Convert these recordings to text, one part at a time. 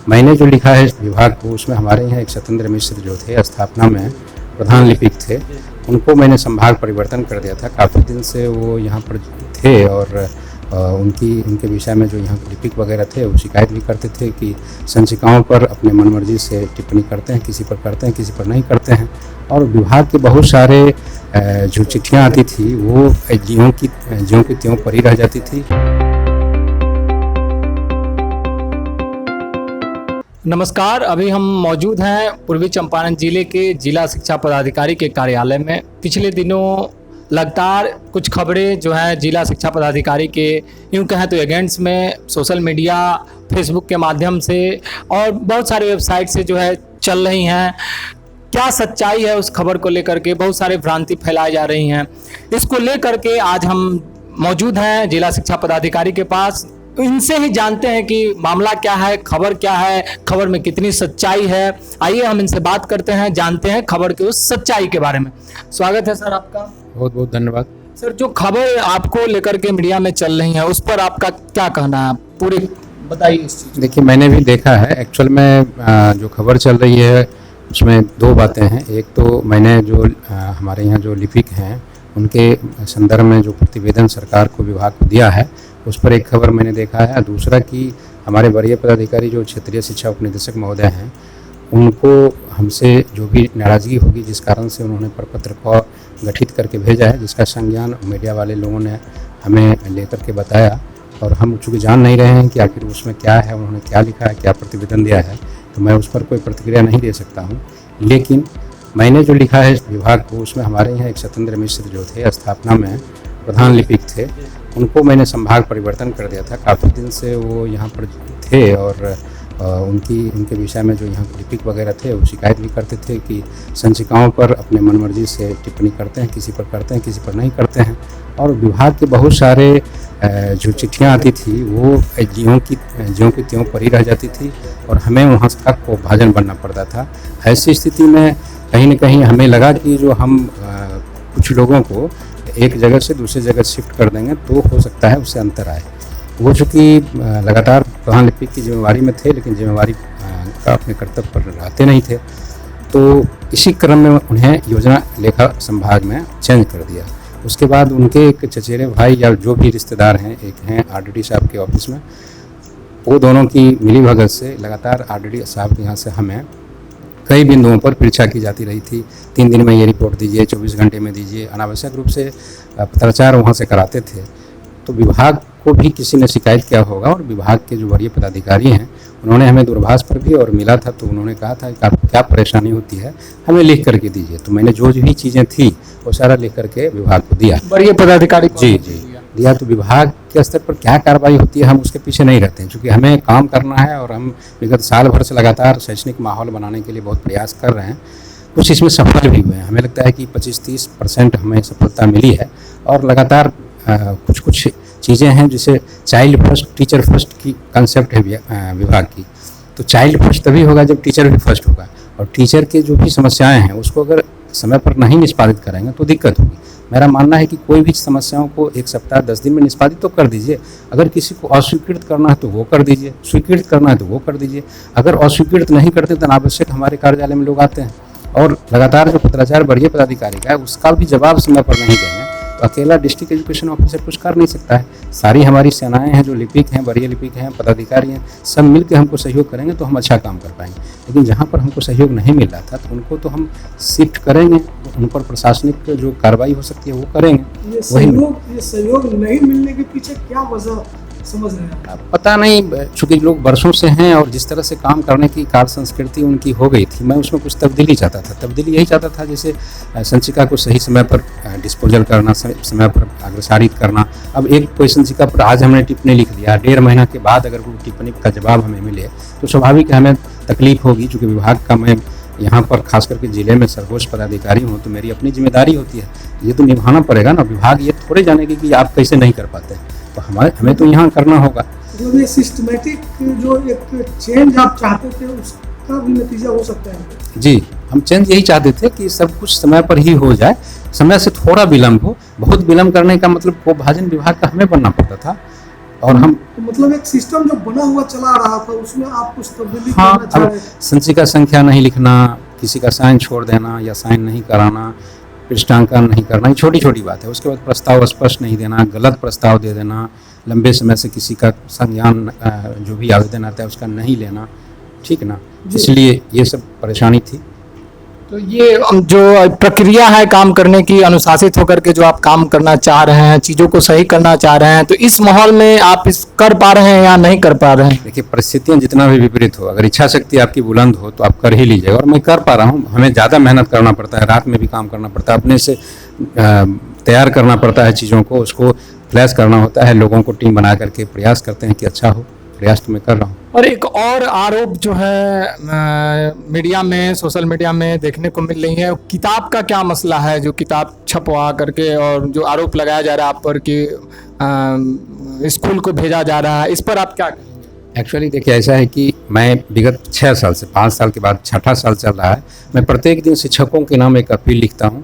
मैंने जो लिखा है विभाग को, उसमें हमारे यहाँ एक सत्येंद्र मिश्र जो थे स्थापना में प्रधान लिपिक थे, उनको मैंने संभाग परिवर्तन कर दिया था। काफ़ी दिन से वो यहाँ पर थे और उनके विषय में जो यहाँ लिपिक वगैरह थे वो शिकायत भी करते थे कि संचिकाओं पर अपने मनमर्जी से टिप्पणी करते हैं, किसी पर करते हैं, किसी पर नहीं करते हैं। और विभाग के बहुत सारे जो चिट्ठियाँ आती थी वो ज्यों की त्यों पड़ी रह जाती थी। नमस्कार, अभी हम मौजूद हैं पूर्वी चंपारण जिले के जिला शिक्षा पदाधिकारी के कार्यालय में। पिछले दिनों लगातार कुछ खबरें जो हैं जिला शिक्षा पदाधिकारी के यूँ कहें तो एजेंट्स में सोशल मीडिया, फेसबुक के माध्यम से और बहुत सारे वेबसाइट से जो है चल रही हैं। क्या सच्चाई है उस खबर को लेकर के बहुत सारे भ्रांति फैलाई जा रही हैं। इसको लेकर के आज हम मौजूद हैं जिला शिक्षा पदाधिकारी के पास। इनसे ही जानते हैं कि मामला क्या है, खबर क्या है, खबर में कितनी सच्चाई है। आइए हम इनसे बात करते हैं, जानते हैं खबर की उस सच्चाई के बारे में। स्वागत है सर आपका। बहुत बहुत धन्यवाद सर। जो खबर आपको लेकर के मीडिया में चल रही है उस पर आपका क्या कहना है, पूरी बताइए इस चीज़। देखिए, मैंने भी देखा है। एक्चुअल में जो खबर चल रही है उसमें दो बातें हैं। एक तो मैंने जो हमारे यहाँ जो लिपिक हैं उनके संदर्भ में जो प्रतिवेदन सरकार को विभाग को दिया है उस पर एक खबर मैंने देखा है। दूसरा कि हमारे वरीय पदाधिकारी जो क्षेत्रीय शिक्षा उपनिदेशक महोदय हैं उनको हमसे जो भी नाराज़गी होगी जिस कारण से उन्होंने प्रपत्र को गठित करके भेजा है, जिसका संज्ञान मीडिया वाले लोगों ने हमें लेकर के बताया और हम चूँकि जान नहीं रहे हैं कि आखिर उसमें क्या है, उन्होंने क्या लिखा है, क्या प्रतिवेदन दिया है, तो मैं उस पर कोई प्रतिक्रिया नहीं दे सकता हूँ। लेकिन मैंने जो लिखा है विभाग को, उसमें हमारे यहाँ एक सत्येंद्र मिश्र जो थे स्थापना में प्रधान लिपिक थे, उनको मैंने संभाग परिवर्तन कर दिया था। काफ़ी दिन से वो यहाँ पर थे और उनके विषय में जो यहाँ लिपिक वगैरह थे वो शिकायत भी करते थे कि संचिकाओं पर अपने मनमर्जी से टिप्पणी करते हैं, किसी पर करते हैं, किसी पर नहीं करते हैं। और विभाग के बहुत सारे जो चिट्ठियाँ आती थी वो ज्यों की त्यों पड़ी रह जाती थी और हमें वहाँ का कोपभाजन बनना पड़ता था। ऐसी स्थिति में कहीं न कहीं हमें लगा कि जो हम कुछ लोगों को एक जगह से दूसरी जगह शिफ्ट कर देंगे तो हो सकता है उससे अंतर आए। वो चूँकि लगातार प्रधान लिपिक की जिम्मेवारी में थे लेकिन जिम्मेवारी का अपने कर्तव्य पर रहते नहीं थे, तो इसी क्रम में उन्हें योजना लेखा संभाग में चेंज कर दिया। उसके बाद उनके एक चचेरे भाई या जो भी रिश्तेदार हैं, एक हैं आरडीडी साहब के ऑफिस में, वो दोनों की मिली भगत से लगातार आरडीडी साहब के यहाँ से हमें कई बिंदुओं पर परीक्षा की जाती रही थी। 3 दिन में ये रिपोर्ट दीजिए, 24 घंटे में दीजिए, अनावश्यक रूप से पत्राचार वहाँ से कराते थे। तो विभाग को भी किसी ने शिकायत किया होगा और विभाग के जो वरीय पदाधिकारी हैं उन्होंने हमें दूरभाष पर भी और मिला था तो उन्होंने कहा था कि आपको क्या परेशानी होती है हमें लिख करके दीजिए। तो मैंने जो भी चीज़ें थी वो सारा लिख करके विभाग को दिया, वरीय पदाधिकारी को। जी दिया। तो विभाग के स्तर पर क्या कार्रवाई होती है हम उसके पीछे नहीं रहते हैं, क्योंकि हमें काम करना है और हम विगत साल भर से लगातार शैक्षणिक माहौल बनाने के लिए बहुत प्रयास कर रहे हैं। कुछ इसमें सफल भी हुए हैं। हमें लगता है कि 25-30% हमें सफलता मिली है और लगातार कुछ चीज़ें हैं जैसे चाइल्ड फर्स्ट टीचर फर्स्ट की कंसेप्ट है विभाग की। तो चाइल्ड फर्स्ट तभी होगा जब टीचर भी फर्स्ट होगा और टीचर के जो भी समस्याएं हैं उसको अगर समय पर नहीं निष्पादित करेंगे तो दिक्कत होगी। मेरा मानना है कि कोई भी समस्याओं को 1 सप्ताह 10 दिन में निष्पादित तो कर दीजिए। अगर किसी को अस्वीकृत करना है तो वो कर दीजिए, स्वीकृत करना है तो वो कर दीजिए। अगर अस्वीकृत नहीं करते तो अनावश्यक हमारे कार्यालय में लोग आते हैं और लगातार जो पत्राचार वरीय पदाधिकारी का है उसका भी जवाब समय पर नहीं देंगे तो अकेला डिस्ट्रिक्ट एजुकेशन ऑफिसर कुछ कर नहीं सकता है। सारी हमारी सेनाएं हैं, जो लिपिक हैं, वरीय लिपिक हैं, पदाधिकारी हैं, सब मिलकर हमको सहयोग करेंगे तो हम अच्छा काम कर पाएंगे। लेकिन जहाँ पर हमको सहयोग नहीं मिल रहा था तो उनको तो हम शिफ्ट करेंगे, उन पर प्रशासनिक जो कार्रवाई हो सकती है वो करेंगे। ये सहयोग नहीं मिलने के पीछे क्या वजह समझ रहे हैं? पता नहीं, चूँकि लोग वर्षों से हैं और जिस तरह से काम करने की कार्य संस्कृति उनकी हो गई थी, मैं उसमें कुछ तब्दीली चाहता था। तब्दीली यही चाहता था जैसे संचिका को सही समय पर डिस्पोजल करना, समय पर अग्रसारित करना। अब एक कोई संचिका पर आज हमने टिप्पणी लिख दिया, 1.5 महीना के बाद अगर कोई टिप्पणी का जवाब हमें मिले तो स्वाभाविक है हमें तकलीफ होगी। चूँकि विभाग का मैं यहाँ पर खास करके ज़िले में सर्वोच्च पदाधिकारी हूँ तो मेरी अपनी जिम्मेदारी होती है, ये तो निभाना पड़ेगा ना। विभाग ये थोड़े जानेगी कि आप कैसे नहीं कर पाते हैं, तो हमें तो यहाँ करना होगा। मतलब ये सिस्टमैटिक जो एक चेंज आप चाहते थे उसका भी नतीजा हो सकता है? जी, हम चेंज यही चाहते थे कि सब कुछ समय पर ही हो जाए, समय से थोड़ा विलम्ब हो। बहुत विलम्ब करने का मतलब कोपभाजन विभाग का हमें बनना पड़ता था। और हम तो मतलब एक सिस्टम जो बना हुआ चला रहा था उसमें आप कुछ तब्दीली हाँ, करना चाह अब रहे हैं। संचिका संख्या नहीं लिखना, किसी का साइन छोड़ देना या साइन नहीं कराना, पृष्ठांकन नहीं करना, ये छोटी छोटी बात है। उसके बाद प्रस्ताव स्पष्ट नहीं देना, गलत प्रस्ताव दे देना, लंबे समय से किसी का संज्ञान जो भी आवेदन आता है उसका नहीं लेना, ठीक ना। इसलिए ये सब परेशानी थी। तो ये जो प्रक्रिया है काम करने की, अनुशासित होकर के जो आप काम करना चाह रहे हैं, चीज़ों को सही करना चाह रहे हैं, तो इस माहौल में आप इस कर पा रहे हैं या नहीं कर पा रहे हैं? देखिए, परिस्थितियाँ जितना भी विपरीत हो, अगर इच्छा शक्ति आपकी बुलंद हो तो आप कर ही लीजिएगा, और मैं कर पा रहा हूँ। हमें ज़्यादा मेहनत करना पड़ता है, रात में भी काम करना पड़ता है, अपने से तैयार करना पड़ता है चीज़ों को, उसको फ्लैश करना होता है, लोगों को टीम बना करके प्रयास करते हैं कि अच्छा हो। प्रयास तो मैं कर रहा हूँ। और एक और आरोप जो है मीडिया में, सोशल मीडिया में देखने को मिल रही है, किताब का क्या मसला है? जो किताब छपवा करके और जो आरोप लगाया जा रहा है आप पर कि स्कूल को भेजा जा रहा है, इस पर आप क्या कहेंगे? एक्चुअली देखिए, ऐसा है कि मैं विगत 6 साल से, 5 साल के बाद 6ठा साल चल रहा है, मैं प्रत्येक दिन शिक्षकों के नाम एक अपील लिखता हूँ,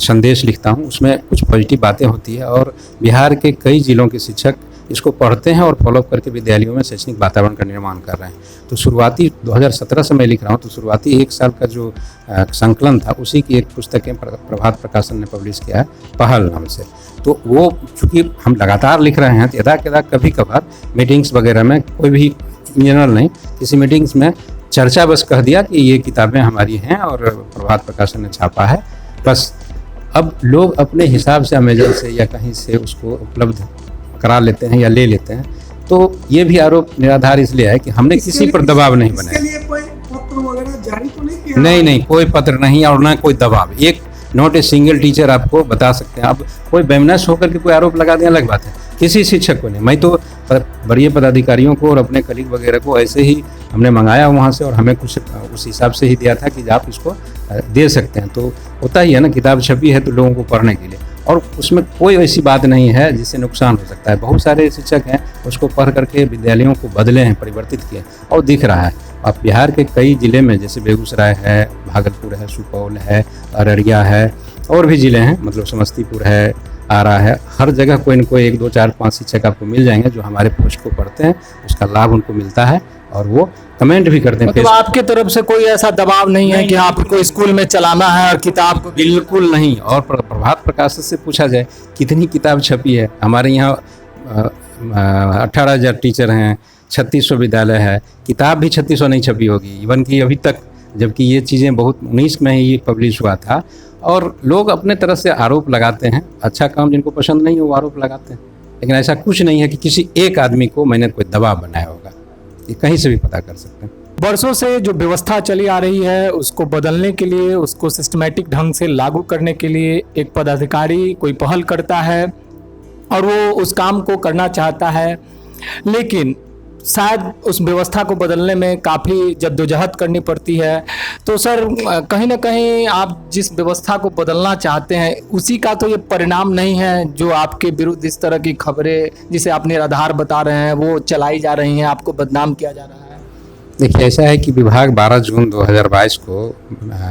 संदेश लिखता हूँ। उसमें कुछ पॉजिटिव बातें होती है और बिहार के कई जिलों के शिक्षक इसको पढ़ते हैं और फॉलोअप करके विद्यालयों में शैक्षणिक वातावरण का निर्माण कर रहे हैं। तो शुरुआती 2017 से मैं लिख रहा हूँ, तो शुरुआती 1 साल का जो संकलन था उसी की एक पुस्तकें प्रभात प्रकाशन ने पब्लिश किया है, पहल नाम से। तो वो चूँकि हम लगातार लिख रहे हैं, तो यदा कभी कभार मीटिंग्स वगैरह में, कोई भी जनरल नहीं, किसी मीटिंग्स में चर्चा बस कह दिया कि ये किताबें हमारी हैं और प्रभात प्रकाशन ने छापा है, बस। अब लोग अपने हिसाब से अमेजन से या कहीं से उसको उपलब्ध करा लेते हैं या ले लेते हैं। तो ये भी आरोप निराधार इसलिए है कि हमने किसी पर दबाव नहीं बनाया। इसके लिए कोई पत्र वगैरह जारी तो नहीं किया? नहीं, कोई पत्र नहीं और ना कोई दबाव। एक नॉट ए सिंगल टीचर आपको बता सकते हैं। अब कोई बेमनस होकर के कोई आरोप लगा दें अलग बात है, किसी शिक्षक को नहीं। मैं तो वरीय पदाधिकारियों को और अपने कलीग वगैरह को ऐसे ही हमने मंगाया वहाँ से, और हमें कुछ उस हिसाब से ही दिया था कि आप इसको दे सकते हैं। तो होता ही है ना, किताब छपी है तो लोगों को पढ़ने के लिए, और उसमें कोई ऐसी बात नहीं है जिससे नुकसान हो सकता है। बहुत सारे शिक्षक हैं उसको पढ़ करके विद्यालयों को बदले हैं, परिवर्तित किए, और दिख रहा है। अब बिहार के कई ज़िले में, जैसे बेगूसराय है, भागलपुर है, सुपौल है, अररिया है, और भी ज़िले हैं, मतलब समस्तीपुर है, आरा है, हर जगह कोई न कोई 1, 2, 4, 5 शिक्षक आपको मिल जाएंगे जो हमारे पोस्ट को पढ़ते हैं, उसका लाभ उनको मिलता है और वो कमेंट भी करते हैं। मतलब आपके तरफ से कोई ऐसा दबाव नहीं है कि आपको स्कूल में चलाना है और किताब को? बिल्कुल नहीं। और प्रभात प्रकाशन से पूछा जाए कितनी किताब छपी है, हमारे यहाँ 18,000 टीचर हैं, 3600 विद्यालय है, किताब भी 3600 नहीं छपी होगी इवन कि अभी तक, जबकि ये चीज़ें बहुत 19 में ही पब्लिश हुआ था। और लोग अपने तरफ से आरोप लगाते हैं, अच्छा काम जिनको पसंद नहीं हो वो आरोप लगाते हैं, लेकिन ऐसा कुछ नहीं है कि किसी एक आदमी को मैंने कोई दबाव बनाया होगा। ये कहीं से भी पता कर सकते हैं। वर्षों से जो व्यवस्था चली आ रही है उसको बदलने के लिए, उसको सिस्टमैटिक ढंग से लागू करने के लिए एक पदाधिकारी कोई पहल करता है और वो उस काम को करना चाहता है, लेकिन शायद उस व्यवस्था को बदलने में काफ़ी जद्दोजहद करनी पड़ती है। तो सर, कहीं ना कहीं आप जिस व्यवस्था को बदलना चाहते हैं उसी का तो ये परिणाम नहीं है जो आपके विरुद्ध इस तरह की खबरें, जिसे आप निराधार बता रहे हैं, वो चलाई जा रही हैं, आपको बदनाम किया जा रहा है? देखिए, ऐसा है कि विभाग 12 जून 2022 को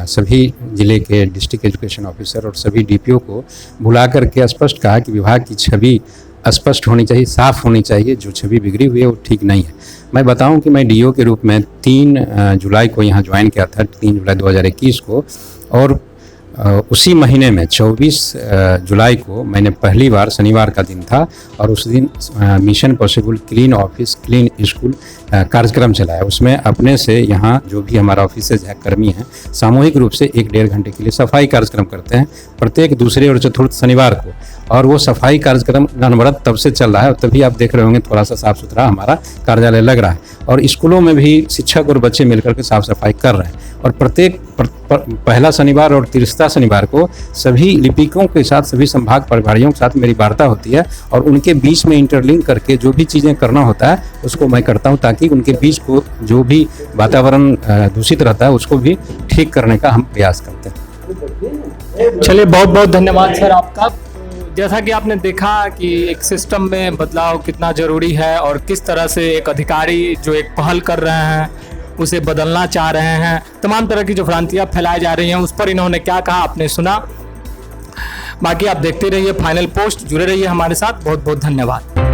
सभी जिले के डिस्ट्रिक्ट एजुकेशन ऑफिसर और सभी डीपीओ को बुला करके स्पष्ट कहा कि विभाग की छवि स्पष्ट होनी चाहिए, साफ़ होनी चाहिए, जो छवि बिगड़ी हुई है वो ठीक नहीं है। मैं बताऊं कि मैं डीओ के रूप में 3 जुलाई को यहाँ ज्वाइन किया था, 3 जुलाई 2021 को, और उसी महीने में 24 जुलाई को मैंने पहली बार, शनिवार का दिन था, और उस दिन mission possible clean office clean school कार्यक्रम चलाया। उसमें अपने से यहाँ जो भी हमारा ऑफिसेज है, कर्मी हैं, सामूहिक रूप से 1-1.5 घंटे के लिए सफाई कार्यक्रम करते हैं प्रत्येक दूसरे और चतुर्थ शनिवार को। और वो सफाई कार्यक्रम अनवरत तब से चल रहा है, और तभी आप देख रहे होंगे थोड़ा सा साफ़ सुथरा हमारा कार्यालय लग रहा है। और स्कूलों में भी शिक्षक और बच्चे मिलकर के साफ़ सफाई कर रहे हैं। और प्रत्येक पहला शनिवार और तीसरा शनिवार को सभी लिपिकों के साथ, सभी संभाग प्रभारियों के साथ मेरी वार्ता होती है, और उनके बीच में इंटरलिंक करके जो भी चीज़ें करना होता है उसको मैं करता हूं, ताकि उनके बीच को जो भी वातावरण दूषित रहता है उसको भी ठीक करने का हम प्रयास करते हैं। चलिए, बहुत बहुत धन्यवाद सर आपका। जैसा कि आपने देखा कि एक सिस्टम में बदलाव कितना ज़रूरी है और किस तरह से एक अधिकारी जो एक पहल कर रहे हैं उसे बदलना चाह रहे हैं, तमाम तरह की जो भ्रांतियाँ फैलाई जा रही हैं उस पर इन्होंने क्या कहा आपने सुना। बाकी आप देखते रहिए फाइनल पोस्ट, जुड़े रहिए हमारे साथ। बहुत बहुत धन्यवाद।